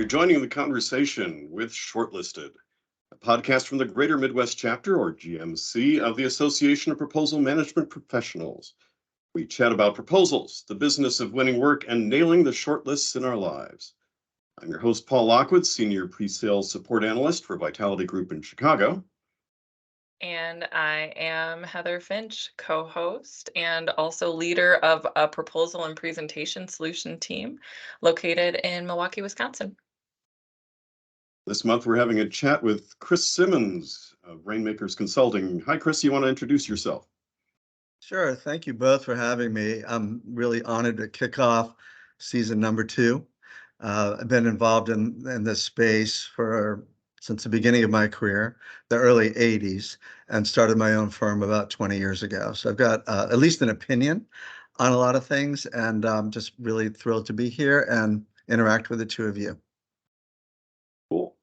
You're joining the conversation with Shortlisted, a podcast from the Greater Midwest Chapter, or GMC, of the Association of Proposal Management Professionals. We chat about proposals, the business of winning work, and nailing the shortlists in our lives. I'm your host, Paul Lockwood, Senior Pre-Sales Support Analyst for Vitality Group in Chicago. And I am Heather Finch, co-host and also leader of a proposal and presentation solution team located in Milwaukee, Wisconsin. This month, we're having a chat with Chris Simmons of Rainmakerz Consulting. Hi, Chris. You want to introduce yourself? Sure. Thank you both for having me. I'm really honored to kick off season number 2. I've been involved in this space since the beginning of my career, the early 80s, and started my own firm about 20 years ago. So I've got at least an opinion on a lot of things, and I'm just really thrilled to be here and interact with the two of you. Cool.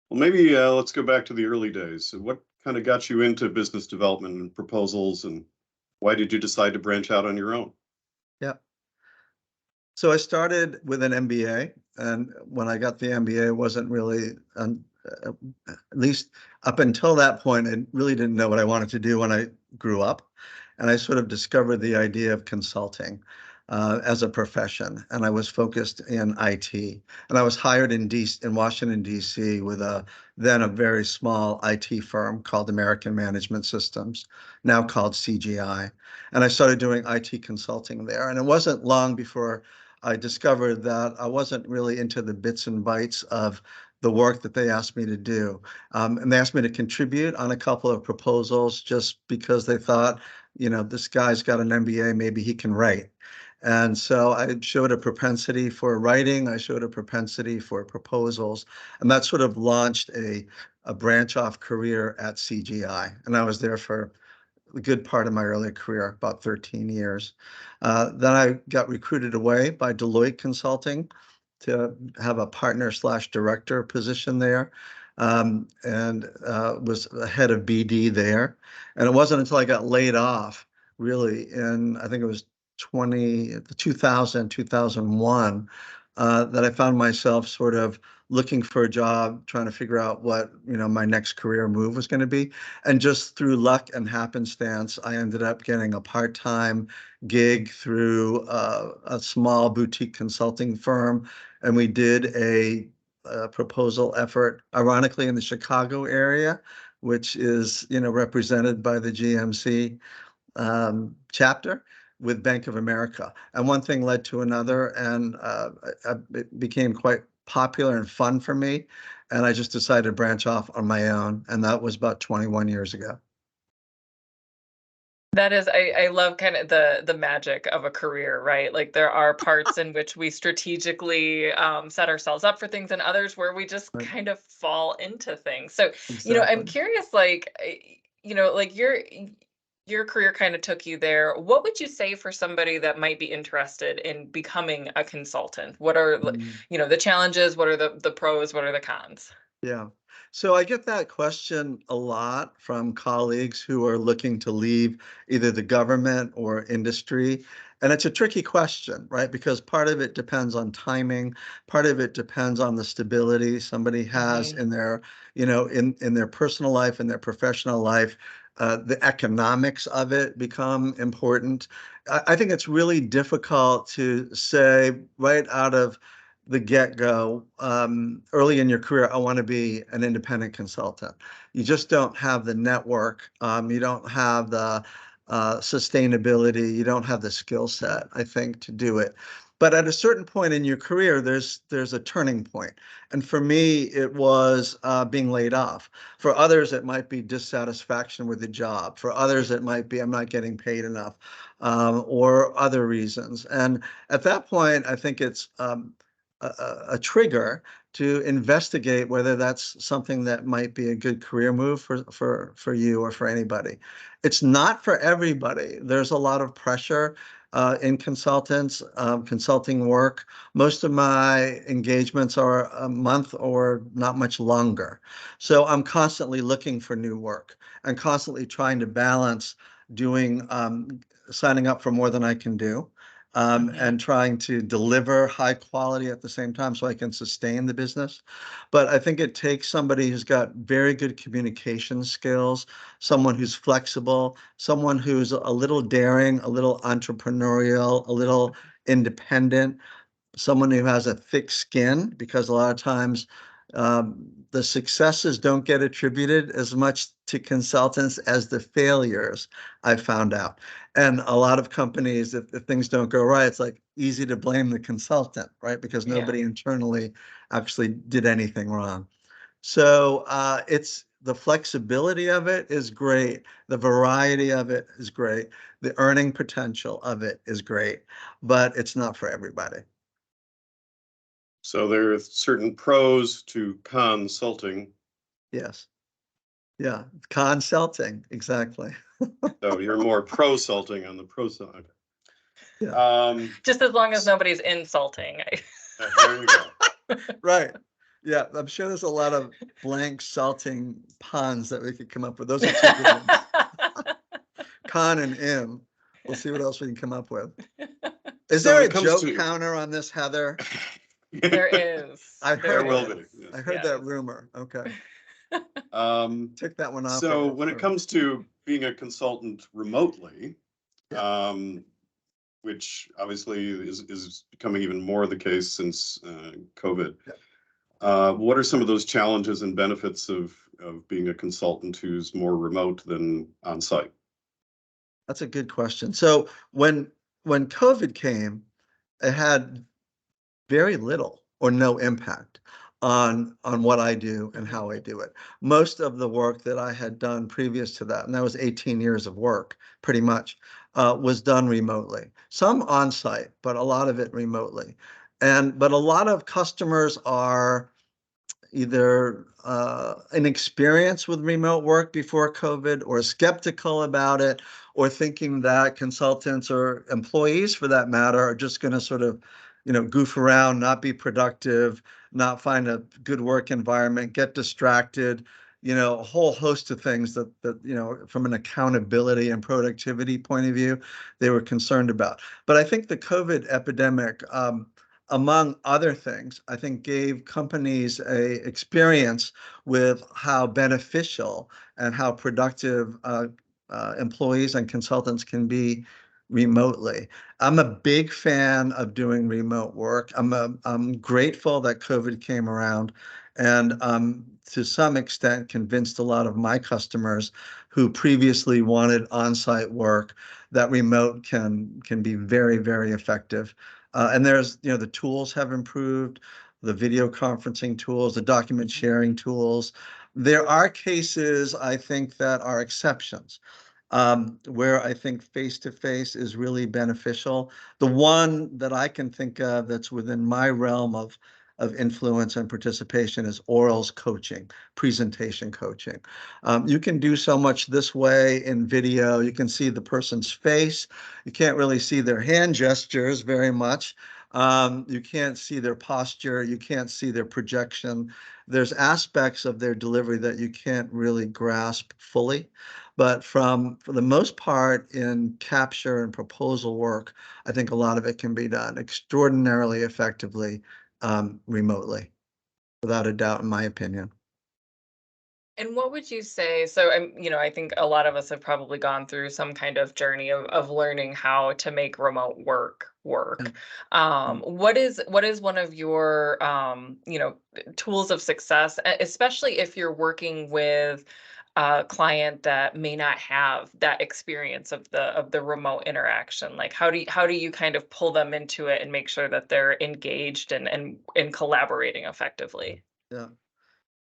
Well, maybe let's go back to the early days. So what kind of got you into business development and proposals, and why did you decide to branch out on your own? Yeah. So I started with an MBA, and when I got the MBA, it wasn't really, at least up until that point, I really didn't know what I wanted to do when I grew up. And I sort of discovered the idea of consulting as a profession, and I was focused in IT. And I was hired in Washington, D.C. with then a very small IT firm called American Management Systems, now called CGI. And I started doing IT consulting there. And it wasn't long before I discovered that I wasn't really into the bits and bytes of the work that they asked me to do. And they asked me to contribute on a couple of proposals just because they thought, this guy's got an MBA, maybe he can write. And so I showed a propensity for writing. I showed a propensity for proposals. And that sort of launched a branch off career at CGI. And I was there for a good part of my early career, about 13 years. Then I got recruited away by Deloitte Consulting to have a partner/director position there, and was the head of BD there. And it wasn't until I got laid off, really, in, I think it was 2000, 2001, that I found myself sort of looking for a job, trying to figure out what, my next career move was going to be. And just through luck and happenstance, I ended up getting a part-time gig through a small boutique consulting firm. And we did a proposal effort, ironically, in the Chicago area, which is, represented by the GMC chapter with Bank of America. And one thing led to another, and it became quite popular and fun for me. And I just decided to branch off on my own. And that was about 21 years ago. That is, I love kind of the magic of a career, right? Like there are parts in which we strategically set ourselves up for things, and others where we just kind of fall into things. So, Exactly. I'm curious, like your career kind of took you there. What would you say for somebody that might be interested in becoming a consultant? What are, the challenges? What are the pros? What are the cons? Yeah. So I get that question a lot from colleagues who are looking to leave either the government or industry. And it's a tricky question, right? Because part of it depends on timing. Part of it depends on the stability somebody has in their, in their personal life and their professional life. The economics of it become important. I think it's really difficult to say right out of the get-go, early in your career, I want to be an independent consultant. You just don't have the network. You don't have the sustainability. You don't have the skill set, I think, to do it. But at a certain point in your career, there's a turning point. And for me, it was being laid off. For others, it might be dissatisfaction with the job. For others, it might be I'm not getting paid enough, or other reasons. And at that point, I think it's a trigger to investigate whether that's something that might be a good career move for you or for anybody. It's not for everybody. There's a lot of pressure in consulting work. Most of my engagements are a month or not much longer. So I'm constantly looking for new work and constantly trying to balance doing signing up for more than I can do and trying to deliver high quality at the same time so I can sustain the business. But I think it takes somebody who's got very good communication skills, someone who's flexible, someone who's a little daring, a little entrepreneurial, a little independent, someone who has a thick skin, because a lot of times the successes don't get attributed as much to consultants as the failures, I found out. And a lot of companies, if things don't go right, it's like easy to blame the consultant, right? Because nobody internally actually did anything wrong. So it's the flexibility of it is great. The variety of it is great. The earning potential of it is great, but it's not for everybody. So there are certain pros to consulting. Yes. Yeah. Consulting. Exactly. So you're more pro-sulting on the pro side. Yeah. Just as long as nobody's insulting. There you go. Right. Yeah. I'm sure there's a lot of blank salting puns that we could come up with. Those are two good ones. Con and im. We'll see what else we can come up with. Is So there when a it comes joke to- counter on this, Heather? There is. I There heard will that. be. Yes. I heard Yes. that rumor. Okay. Take that one off. So there when it for- comes to being a consultant remotely, Yeah. which obviously is becoming even more the case since COVID, Yeah. what are some of those challenges and benefits of being a consultant who's more remote than on site? That's a good question. So when COVID came, it had very little or no impact on what I do and how I do it. Most of the work that I had done previous to that, and that was 18 years of work, pretty much, was done remotely. Some on site, but a lot of it remotely. But a lot of customers are either inexperienced with remote work before COVID, or skeptical about it, or thinking that consultants or employees, for that matter, are just going to sort of, goof around, not be productive, not find a good work environment, get distracted, a whole host of things that from an accountability and productivity point of view, they were concerned about. But I think the COVID epidemic, among other things, I think gave companies a experience with how beneficial and how productive employees and consultants can be remotely. I'm a big fan of doing remote work. I'm grateful that COVID came around, and to some extent convinced a lot of my customers who previously wanted on-site work that remote can be very, very effective. And there's, the tools have improved, the video conferencing tools, the document sharing tools. There are cases, I think, that are exceptions, where I think face-to-face is really beneficial. The one that I can think of that's within my realm of influence and participation is orals coaching, presentation coaching. You can do so much this way in video. You can see the person's face. You can't really see their hand gestures very much. You can't see their posture. You can't see their projection. There's aspects of their delivery that you can't really grasp fully. But for the most part, in capture and proposal work, I think a lot of it can be done extraordinarily effectively remotely, without a doubt, in my opinion. And what would you say? So, I think a lot of us have probably gone through some kind of journey of learning how to make remote work. What is one of your tools of success, especially if you're working with a client that may not have that experience of the remote interaction? Like, how do you kind of pull them into it and make sure that they're engaged and collaborating effectively? Yeah.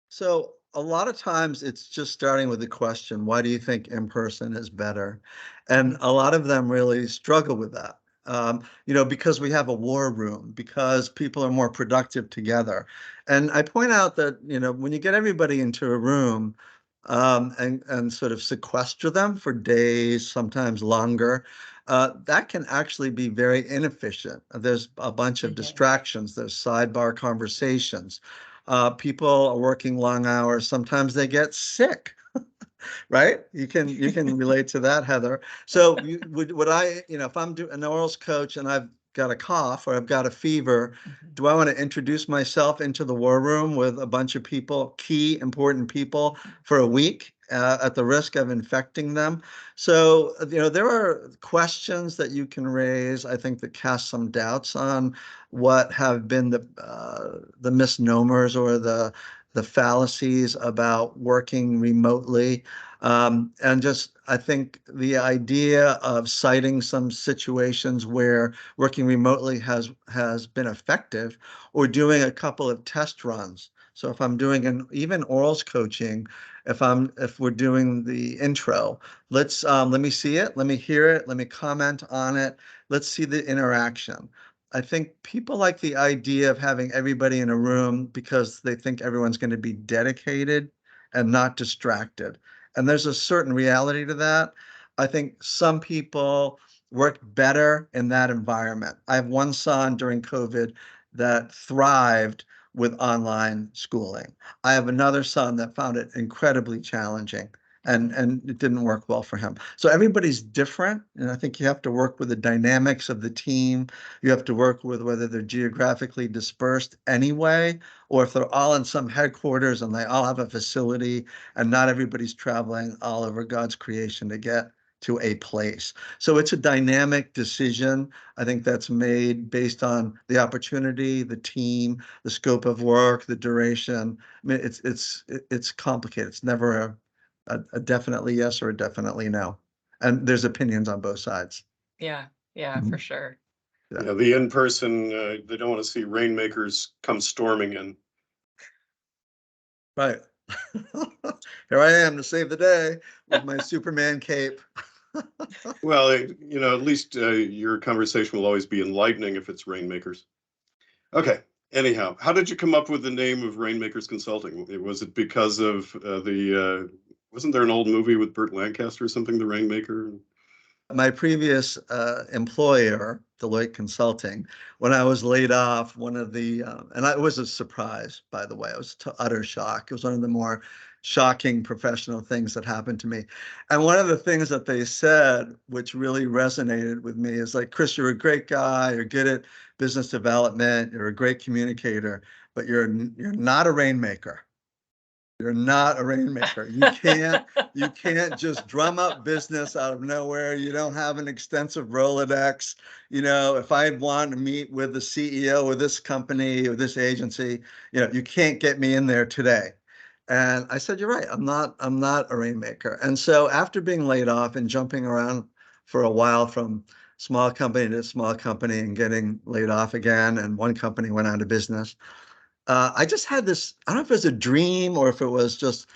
So a lot of times it's just starting with the question, why do you think in-person is better? And a lot of them really struggle with that. Because we have a war room, because people are more productive together. And I point out that, when you get everybody into a room, and sort of sequester them for days, sometimes longer, that can actually be very inefficient. There's a bunch of distractions. There's sidebar conversations. People are working long hours. Sometimes they get sick, right? You can relate to that, Heather. So would I, if I'm doing an orals coach and I've got a cough or I've got a fever, do I want to introduce myself into the war room with a bunch of people, key important people, for a week at the risk of infecting them? So, there are questions that you can raise, I think, that cast some doubts on what have been the misnomers or the fallacies about working remotely. And just, I think the idea of citing some situations where working remotely has been effective, or doing a couple of test runs. So if I'm doing even orals coaching, if we're doing the intro, let me see it, let me hear it, let me comment on it, let's see the interaction. I think people like the idea of having everybody in a room because they think everyone's going to be dedicated and not distracted. And there's a certain reality to that. I think some people work better in that environment. I have one son during COVID that thrived with online schooling. I have another son that found it incredibly challenging, and it didn't work well for him. So everybody's different, and I think you have to work with the dynamics of the team. You have to work with whether they're geographically dispersed anyway, or if they're all in some headquarters and they all have a facility, and not everybody's traveling all over God's creation to get to a place. So it's a dynamic decision. I think that's made based on the opportunity, the team, the scope of work, the duration. I mean, it's complicated. It's never a definitely yes or a definitely no. And there's opinions on both sides. Yeah, for sure. Yeah, the in-person, they don't want to see rainmakers come storming in. Right. Here I am to save the day with my Superman cape. Well, at least your conversation will always be enlightening if it's Rainmakers. Okay. Anyhow, how did you come up with the name of Rainmakers Consulting? Was it because of wasn't there an old movie with Burt Lancaster or something, The Rainmaker? My previous employer, Deloitte Consulting, when I was laid off, one of the, it was a surprise, by the way, it was utter shock. It was one of the more shocking professional things that happened to me. And one of the things that they said, which really resonated with me, is like, Chris, you're a great guy, you're good at business development, you're a great communicator, but you're not a rainmaker. You're not a rainmaker. You can't just drum up business out of nowhere. You don't have an extensive Rolodex. If I want to meet with the CEO of this company or this agency, you can't get me in there today. And I said, you're right. I'm not a rainmaker. And so after being laid off and jumping around for a while from small company to small company and getting laid off again, and one company went out of business, I just had this, I don't know if it was a dream or if it was just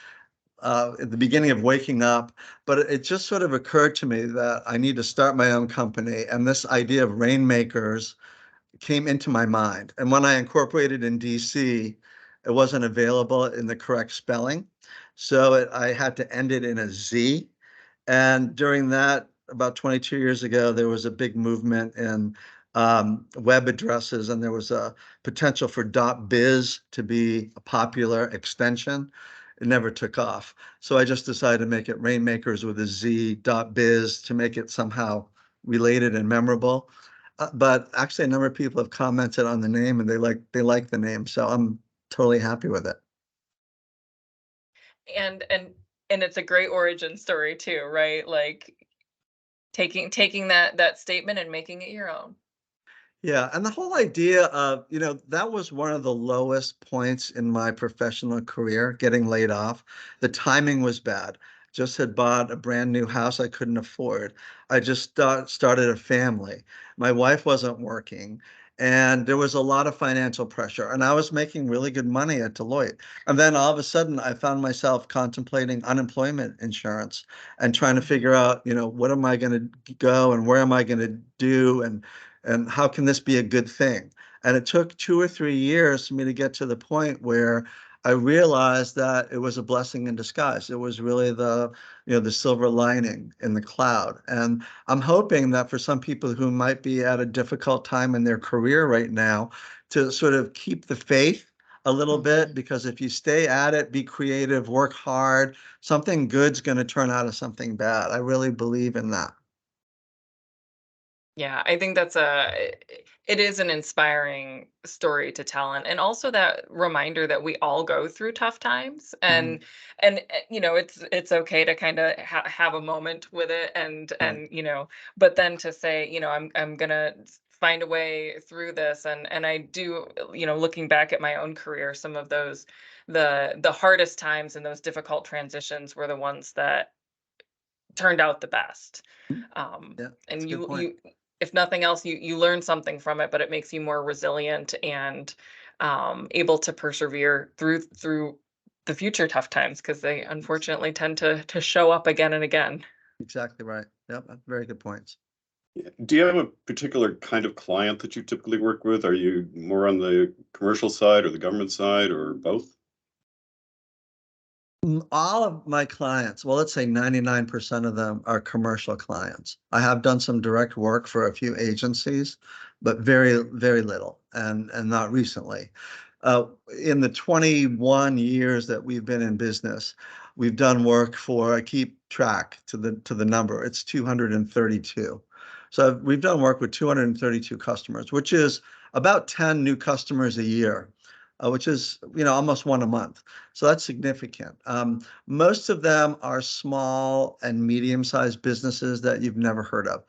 at the beginning of waking up, but it just sort of occurred to me that I need to start my own company. And this idea of Rainmakers came into my mind. And when I incorporated in DC, it wasn't available in the correct spelling. So I had to end it in a Z. And during that, about 22 years ago, there was a big movement in web addresses, and there was a potential for .biz to be a popular extension. It never took off. So I just decided to make it Rainmakers with a Z .biz to make it somehow related and memorable. But actually, a number of people have commented on the name, and they like the name. So I'm totally happy with it. And it's a great origin story too, right? Like taking that statement and making it your own. Yeah, and the whole idea of, that was one of the lowest points in my professional career, getting laid off. The timing was bad. Just had bought a brand new house I couldn't afford. I just started a family. My wife wasn't working, and there was a lot of financial pressure. And I was making really good money at Deloitte. And then all of a sudden, I found myself contemplating unemployment insurance and trying to figure out, what am I going to go and where am I going to do, and how can this be a good thing? And it took 2 or 3 years for me to get to the point where I realized that it was a blessing in disguise. It was really the silver lining in the cloud. And I'm hoping that for some people who might be at a difficult time in their career right now, to sort of keep the faith a little bit, because if you stay at it, be creative, work hard, something good's going to turn out of something bad. I really believe in that. Yeah, I think it is an inspiring story to tell, and also that reminder that we all go through tough times, Mhm. and it's okay to kind of have a moment with it, Right. and but then to say, I'm gonna find a way through this, and I do, looking back at my own career, some of those the hardest times and those difficult transitions were the ones that turned out the best. Mhm. Yeah, that's And a good point. if nothing else, you learn something from it, but it makes you more resilient and able to persevere through the future tough times, because they unfortunately tend to show up again and again. Exactly right. Yep, very good points. Yeah. Do you have a particular kind of client that you typically work with? Are you more on the commercial side or the government side or both? All of my clients, well, let's say 99% of them are commercial clients. I have done some direct work for a few agencies, but very, very little, and not recently. In the 21 years that we've been in business, we've done work for, I keep track to the number, it's 232. So we've done work with 232 customers, which is about 10 new customers a year, which is, almost one a month. So that's significant. Most of them are small and medium-sized businesses that you've never heard of.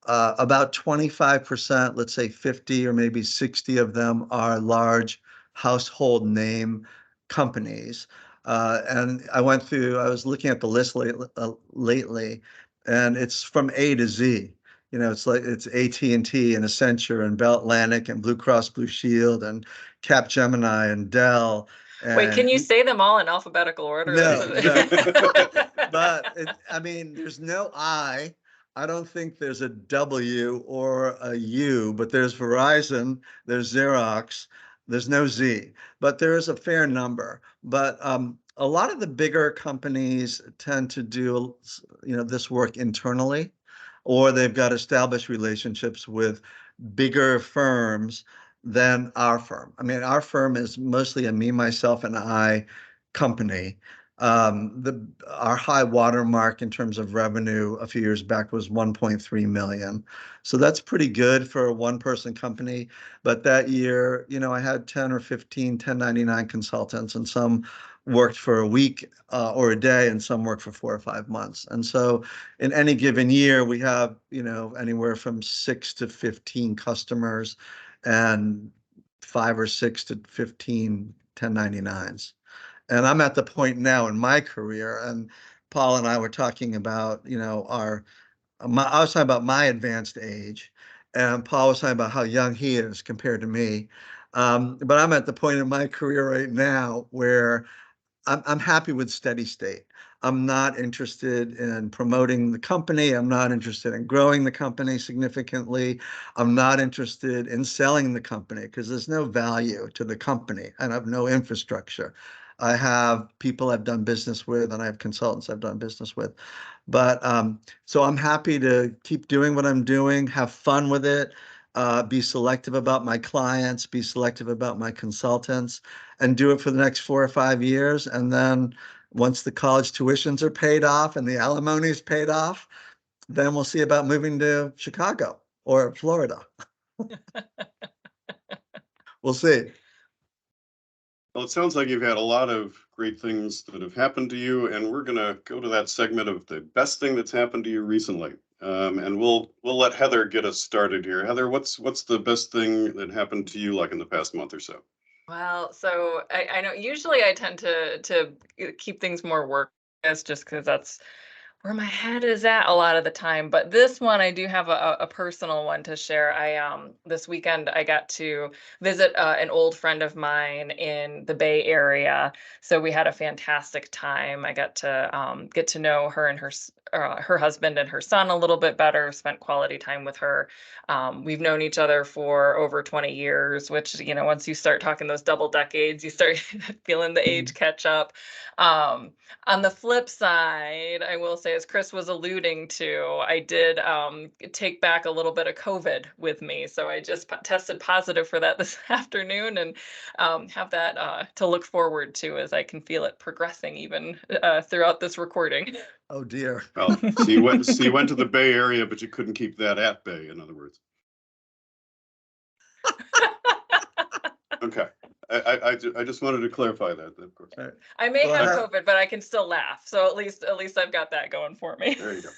About 25%, let's say 50 or maybe 60 of them are large household name companies. And I was looking at the list lately, and it's from A to Z. It's like it's AT&T and Accenture and Bell Atlantic and Blue Cross Blue Shield and Capgemini and Dell Wait, can and you say them all in alphabetical order? That's no, no. But a I mean, there's no I. I don't think there's a W or a U, but there's Verizon, there's Xerox, there's no Z, but there is a fair number. But a lot of the bigger companies tend to do, this work internally, or they've got established relationships with bigger firms than our firm. I mean, our firm is mostly a me, myself, and I company. Our high watermark in terms of revenue a few years back was 1.3 million. So that's pretty good for a one-person company. But that year, I had 10 or 15 1099 consultants, and some worked for a week or a day, and some worked for 4 or 5 months. And so in any given year, we have, anywhere from 6 to 15 customers and 5 or 6 to 15 1099s. And I'm at the point now in my career, and Paul and I were talking about, I was talking about my advanced age, and Paul was talking about how young he is compared to me. But I'm at the point in my career right now where I'm happy with steady state. I'm not interested in promoting the company. I'm not interested in growing the company significantly. I'm not interested in selling the company because there's no value to the company and I have no infrastructure. I have people I've done business with and I have consultants I've done business with. But so I'm happy to keep doing what I'm doing, have fun with it, be selective about my clients, be selective about my consultants, and do it for the next 4 or 5 years. And then once the college tuitions are paid off and the alimony is paid off, then we'll see about moving to Chicago or Florida. We'll see. Well, it sounds like you've had a lot of great things that have happened to you, and we're going to go to that segment of the best thing that's happened to you recently. And we'll let Heather get us started here. Heather, what's the best thing that happened to you like in the past month or so? Well, so I know usually I tend to keep things more work just because that's where my head is at a lot of the time. But this one, I do have a personal one to share. This weekend I got to visit an old friend of mine in the Bay Area, so we had a fantastic time. I got to get to know her and her husband and her son a little bit better. Spent quality time with her. We've known each other for over 20 years, which, once you start talking those double decades, you start feeling the age catch up. On the flip side, I will say, as Chris was alluding to, I did take back a little bit of COVID with me. So I just tested positive for that this afternoon, and have that to look forward to as I can feel it progressing even throughout this recording. Oh dear. Well, so you went to the Bay Area, but you couldn't keep that at bay, in other words. Okay. I just wanted to clarify that, of course. Right. I may Well, have I- COVID, but I can still laugh. So at least I've got that going for me. There you go.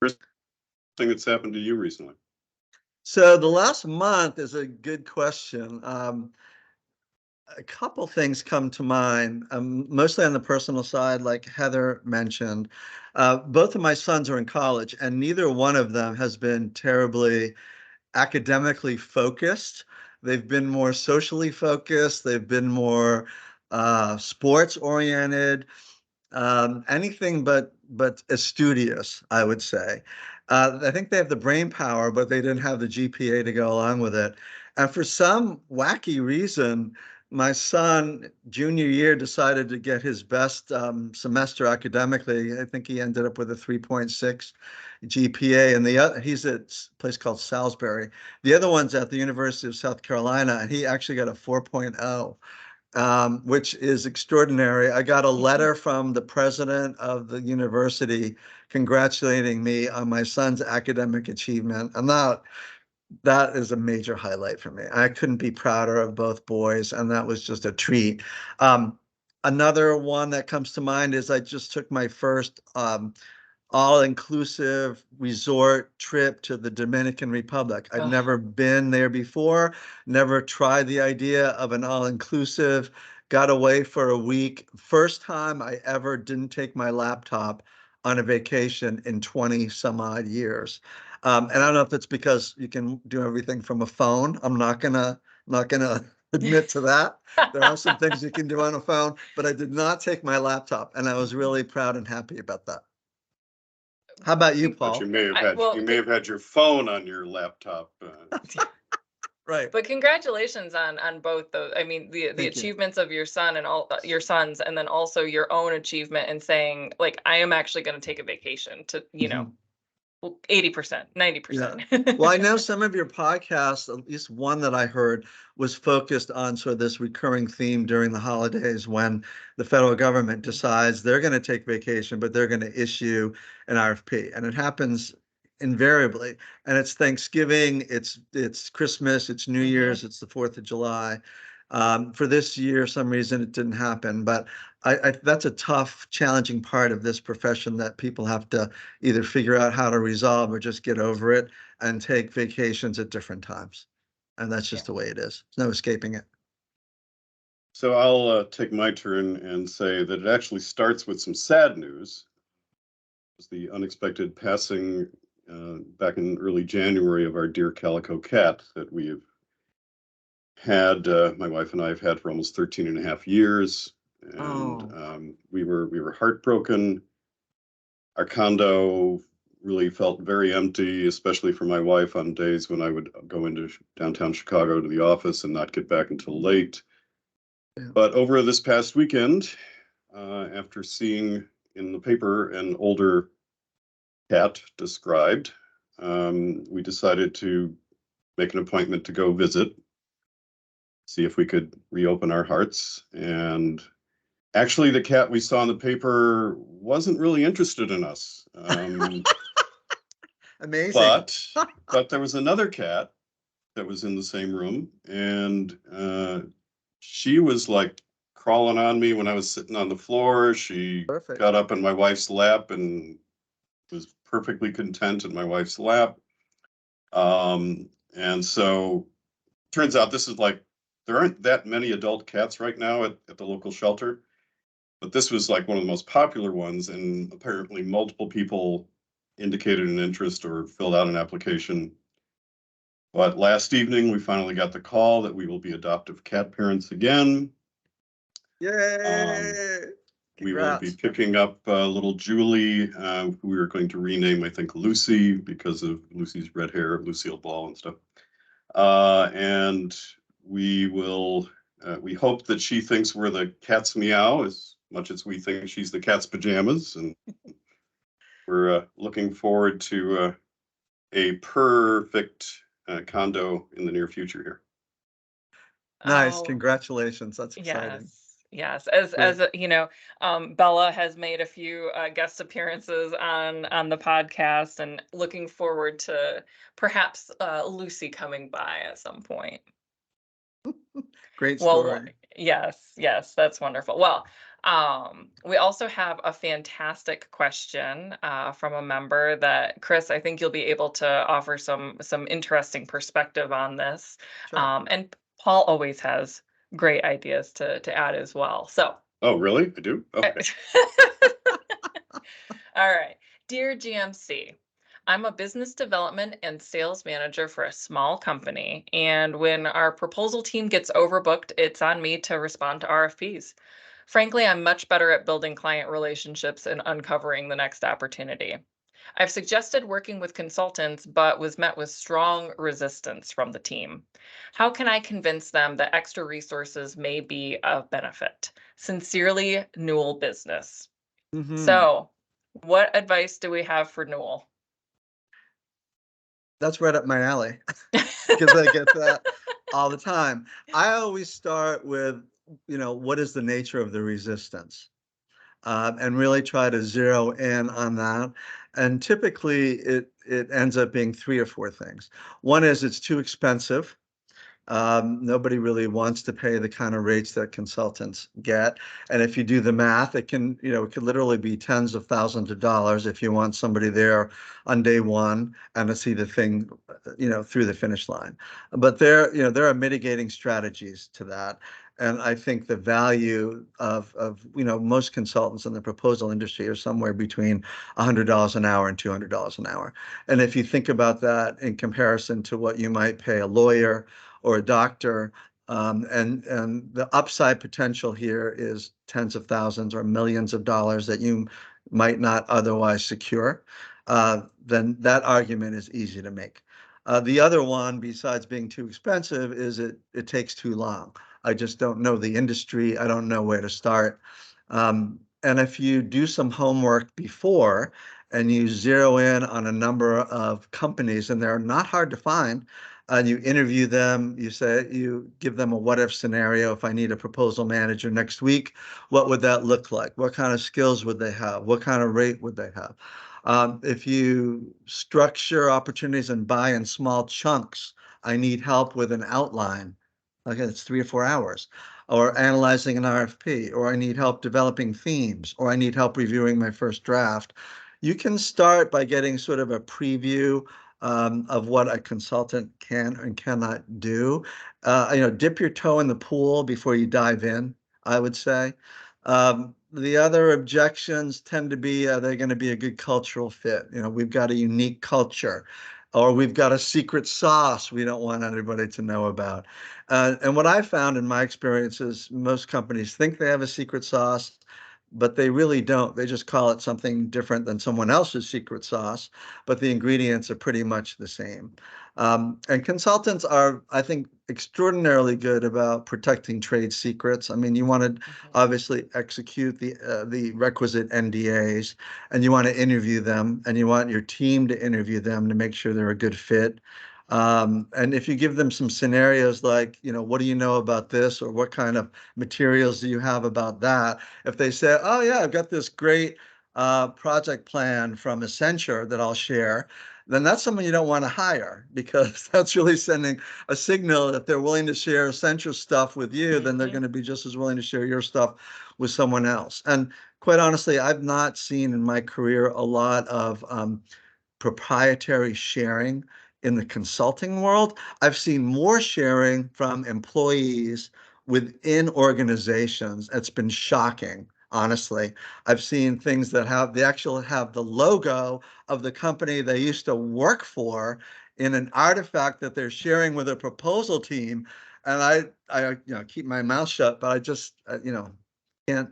First thing that's happened to you recently. So the last month is a good question. A couple things come to mind, mostly on the personal side, like Heather mentioned. Both of my sons are in college, and neither one of them has been terribly academically focused. They've been more socially focused. They've been more sports oriented. Anything but studious, I would say. I think they have the brain power, but they didn't have the GPA to go along with it. And for some wacky reason, my son, junior year, decided to get his best semester academically. I think he ended up with a 3.6 GPA, and he's at a place called Salisbury. The other one's at the University of South Carolina, and he actually got a 4.0. Which is extraordinary. I got a letter from the president of the university congratulating me on my son's academic achievement. And that is a major highlight for me. I couldn't be prouder of both boys, and that was just a treat. Another one that comes to mind is I just took my first all-inclusive resort trip to the Dominican Republic. I'd never been there before, never tried the idea of an all-inclusive, got away for a week. First time I ever didn't take my laptop on a vacation in 20 some odd years. And I don't know if it's because you can do everything from a phone. I'm not gonna admit to that. There are some things you can do on a phone, but I did not take my laptop, and I was really proud and happy about that. How about you, But Paul? you may have had your phone on your laptop. Right. But congratulations on both those. I mean, the Thank you. achievements of your son and all your sons, and then also your own achievement in saying, like, I am actually going to take a vacation to, 80%, 90%. Well, I know some of your podcasts, at least one that I heard, was focused on sort of this recurring theme during the holidays when the federal government decides they're going to take vacation, but they're going to issue an RFP. And it happens invariably. And it's Thanksgiving, it's Christmas, it's New Year's, it's the 4th of July. For this year, some reason it didn't happen, but that's a tough, challenging part of this profession that people have to either figure out how to resolve or just get over it and take vacations at different times. And that's just the way it is. There's no escaping it. So I'll take my turn and say that it actually starts with some sad news. It's the unexpected passing back in early January of our dear calico cat that we have had, my wife and I have had for almost 13 and a half years. And we were heartbroken. Our condo really felt very empty, especially for my wife on days when I would go into downtown Chicago to the office and not get back until late. Yeah. But over this past weekend, after seeing in the paper an older cat described, we decided to make an appointment to go visit, see if we could reopen our hearts. And actually, the cat we saw in the paper wasn't really interested in us. Amazing. But there was another cat that was in the same room, and she was like crawling on me when I was sitting on the floor. She Perfect. got up in my wife's lap and was perfectly content in my wife's lap. And so turns out this is like, there aren't that many adult cats right now at the local shelter, but this was like one of the most popular ones, and apparently multiple people indicated an interest or filled out an application. But last evening, we finally got the call that we will be adoptive cat parents again. Yay! We will be Congrats. picking up little Julie, who we are going to rename, I think, Lucy, because of Lucy's red hair, Lucille Ball and stuff. And we will, we hope that she thinks we're the cat's meow as much as we think she's the cat's pajamas. And we're looking forward to a perfect condo in the near future here. Nice. Oh, Congratulations. That's exciting. Yes, Great. Bella has made a few guest appearances on the podcast, and looking forward to perhaps Lucy coming by at some point. Great Well, story. yes, that's wonderful. Well, we also have a fantastic question from a member that, Chris, I think you'll be able to offer some interesting perspective on this. Sure. And Paul always has great ideas to add as well. So, Oh, really? I do? Okay. all right. Dear GMC, I'm a business development and sales manager for a small company, and when our proposal team gets overbooked, it's on me to respond to RFPs. Frankly, I'm much better at building client relationships and uncovering the next opportunity. I've suggested working with consultants, but was met with strong resistance from the team. How can I convince them that extra resources may be of benefit? Sincerely, Newell Business. Mhm. So, what advice do we have for Newell? That's right up my alley because I get that all the time. I always start with, what is the nature of the resistance? And really try to zero in on that. And typically it ends up being 3 or 4 things. One is it's too expensive. Nobody really wants to pay the kind of rates that consultants get. And if you do the math, it could literally be tens of thousands of dollars if you want somebody there on day one and to see the thing, through the finish line. But there are mitigating strategies to that. And I think the value of most consultants in the proposal industry are somewhere between $100 an hour and $200 an hour. And if you think about that in comparison to what you might pay a lawyer or a doctor, and the upside potential here is tens of thousands or millions of dollars that you might not otherwise secure, then that argument is easy to make. The other one, besides being too expensive, is it takes too long. I just don't know the industry. I don't know where to start. And if you do some homework before and you zero in on a number of companies, and they're not hard to find, and you interview them, you give them a what if scenario. If I need a proposal manager next week, what would that look like? What kind of skills would they have? What kind of rate would they have? If you structure opportunities and buy in small chunks, I need help with an outline. Okay, it's 3 or 4 hours, or analyzing an RFP, or I need help developing themes, or I need help reviewing my first draft. You can start by getting sort of a preview of what a consultant can and cannot do. Dip your toe in the pool before you dive in, I would say. The other objections tend to be, are they going to be a good cultural fit? We've got a unique culture, or we've got a secret sauce we don't want anybody to know about. And what I found in my experience is most companies think they have a secret sauce, but they really don't. They just call it something different than someone else's secret sauce, but the ingredients are pretty much the same. And consultants are, I think, extraordinarily good about protecting trade secrets. I mean, you want to obviously execute the requisite NDAs, and you want to interview them, and you want your team to interview them to make sure they're a good fit. And if you give them some scenarios like, what do you know about this, or what kind of materials do you have about that? If they say, oh yeah, I've got this great project plan from Accenture that I'll share, then that's someone you don't want to hire, because that's really sending a signal that they're willing to share Accenture stuff with you, then they're going to be just as willing to share your stuff with someone else. And quite honestly, I've not seen in my career a lot of proprietary sharing in the consulting world. I've seen more sharing from employees within organizations. It's been shocking, honestly. I've seen things that they actually have the logo of the company they used to work for in an artifact that they're sharing with a proposal team. And I keep my mouth shut, but I just, can't.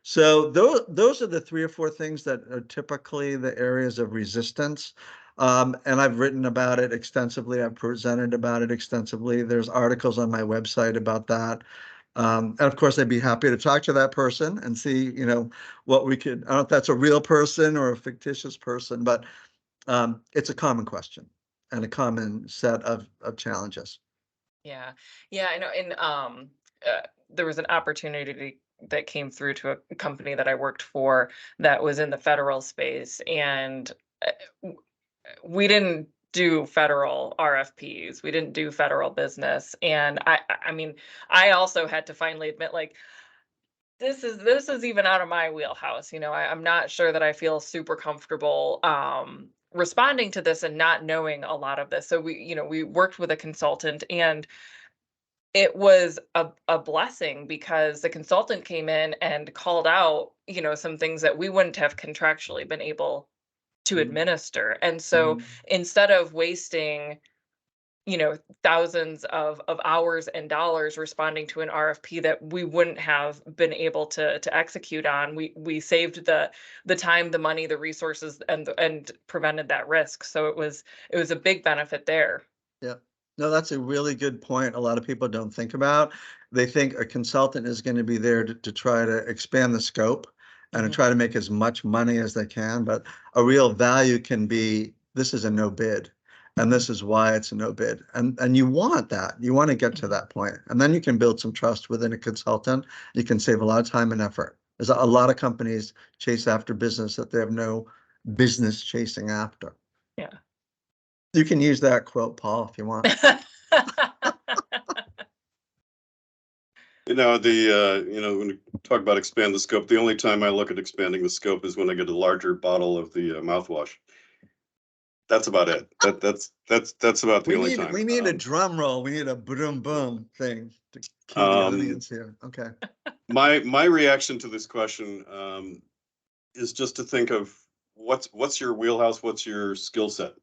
So those are the 3 or 4 things that are typically the areas of resistance. And I've written about it extensively. I've presented about it extensively. There's articles on my website about that. And of course, I'd be happy to talk to that person and see, what we could, I don't know if that's a real person or a fictitious person, but it's a common question and a common set of challenges. Yeah. Yeah, I know. And there was an opportunity that came through to a company that I worked for that was in the federal space, and we didn't do federal RFPs. We didn't do federal business. And I mean, I also had to finally admit, like, this is even out of my wheelhouse. I'm not sure that I feel super comfortable responding to this and not knowing a lot of this. So we worked with a consultant, and it was a blessing because the consultant came in and called out, some things that we wouldn't have contractually been able to administer. And so instead of wasting, thousands of hours and dollars responding to an RFP that we wouldn't have been able to execute on, we saved the time, the money, the resources, and prevented that risk. So it was a big benefit there. Yeah. No, that's a really good point. A lot of people don't think about. They think a consultant is going to be there to try to expand the scope and to try to make as much money as they can. But a real value can be, this is a no bid, and this is why it's a no bid. And you want that. You want to get to that point. And then you can build some trust within a consultant. You can save a lot of time and effort. There's a lot of companies chase after business that they have no business chasing after. Yeah. You can use that quote, Paul, if you want. When we talk about expand the scope, the only time I look at expanding the scope is when I get a larger bottle of the mouthwash. That's about it. That's about the only time. We need a drum roll. We need a boom boom thing to keep the audience here. Okay. My reaction to this question is just to think of what's your wheelhouse, what's your skill set.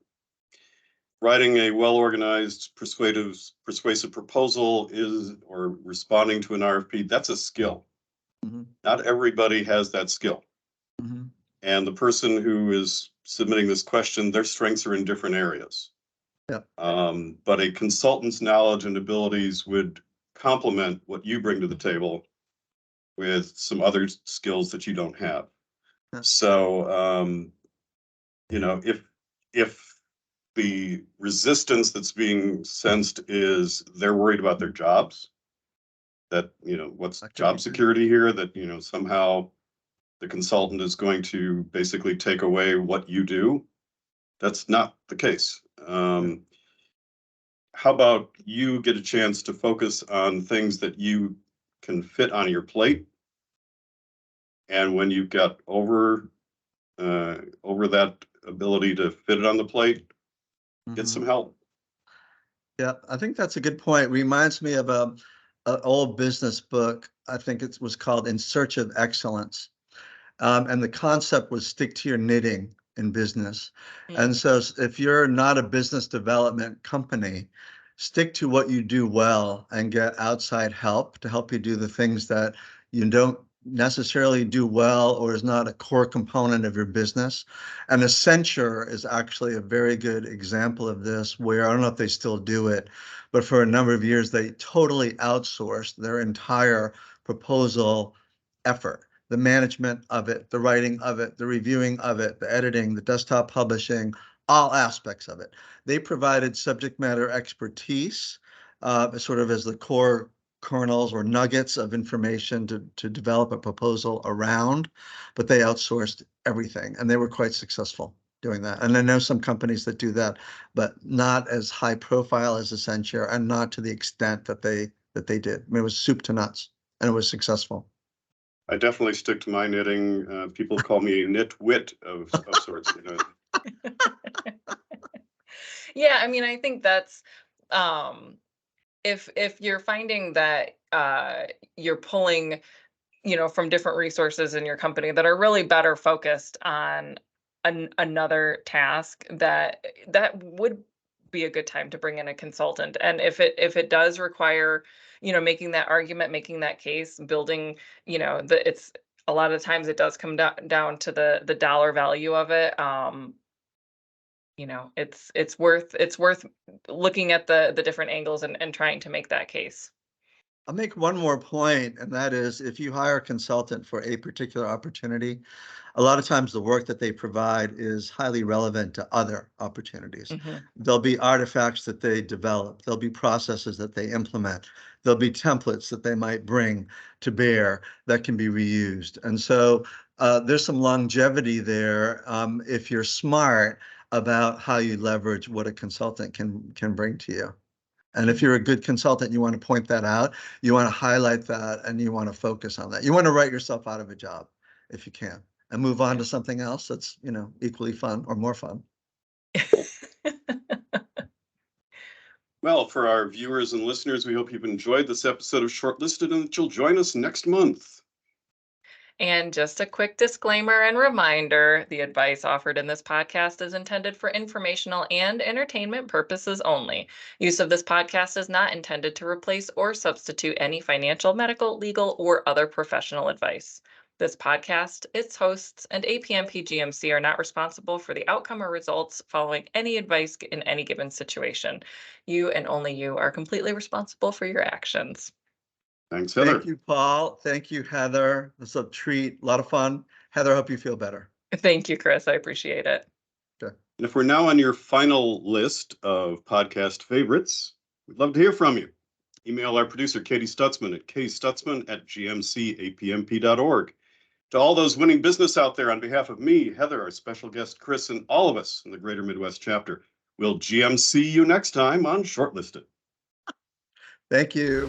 Writing a well-organized, persuasive proposal or responding to an RFP, that's a skill. Not everybody has that skill. And the person who is submitting this question, their strengths are in different areas. Yeah. But a consultant's knowledge and abilities would complement what you bring to the table with some other skills that you don't have. Yeah. So, if the resistance that's being sensed is they're worried about their jobs, that, what's job security here, that, somehow the consultant is going to basically take away what you do. That's not the case. How about you get a chance to focus on things that you can fit on your plate? And when you've got over that ability to fit it on the plate, get some help. Yeah, I think that's a good point. Reminds me of an old business book. I think it was called In Search of Excellence. And the concept was stick to your knitting in business. And so if you're not a business development company, stick to what you do well and get outside help to help you do the things that you don't necessarily do well or is not a core component of your business. And Accenture is actually a very good example of this, where I don't know if they still do it, but for a number of years, they totally outsourced their entire proposal effort. The management of it, the writing of it, the reviewing of it, the editing, the desktop publishing, all aspects of it. They provided subject matter expertise, sort of as the core kernels or nuggets of information to develop a proposal around, but they outsourced everything, and they were quite successful doing that. And I know some companies that do that, but not as high profile as Accenture, and not to the extent that they did. I mean, it was soup to nuts, and it was successful. I definitely stick to my knitting. People call me a nitwit of sorts. Yeah, I mean, I think that's if you're finding that you're pulling, from different resources in your company that are really better focused on another task, that would be a good time to bring in a consultant. And if it does require, making that argument, making that case, building, it's a lot of times it does come down to the dollar value of it. It's worth looking at the different angles and trying to make that case. I'll make one more point, and that is if you hire a consultant for a particular opportunity, a lot of times the work that they provide is highly relevant to other opportunities. Mhm. There'll be artifacts that they develop. There'll be processes that they implement. There'll be templates that they might bring to bear that can be reused. And so there's some longevity there if you're smart about how you leverage what a consultant can bring to you. And if you're a good consultant, you want to point that out, you want to highlight that, and you want to focus on that. You want to write yourself out of a job if you can, and move on to something else that's, equally fun or more fun. Well, for our viewers and listeners, we hope you've enjoyed this episode of Shortlisted and that you'll join us next month. And just a quick disclaimer and reminder, the advice offered in this podcast is intended for informational and entertainment purposes only. Use of this podcast is not intended to replace or substitute any financial, medical, legal, or other professional advice. This podcast, its hosts, and APMP GMC are not responsible for the outcome or results following any advice in any given situation. You and only you are completely responsible for your actions. Thanks, Heather. Thank you, Paul. Thank you, Heather. This is a treat, a lot of fun. Heather, I hope you feel better. Thank you, Chris. I appreciate it. Okay. And if we're now on your final list of podcast favorites, we'd love to hear from you. Email our producer, Katie Stutzman, at kstutzman@gmcapmp.org. To all those winning business out there, on behalf of me, Heather, our special guest, Chris, and all of us in the Greater Midwest chapter, we'll GMC you next time on Shortlisted. Thank you.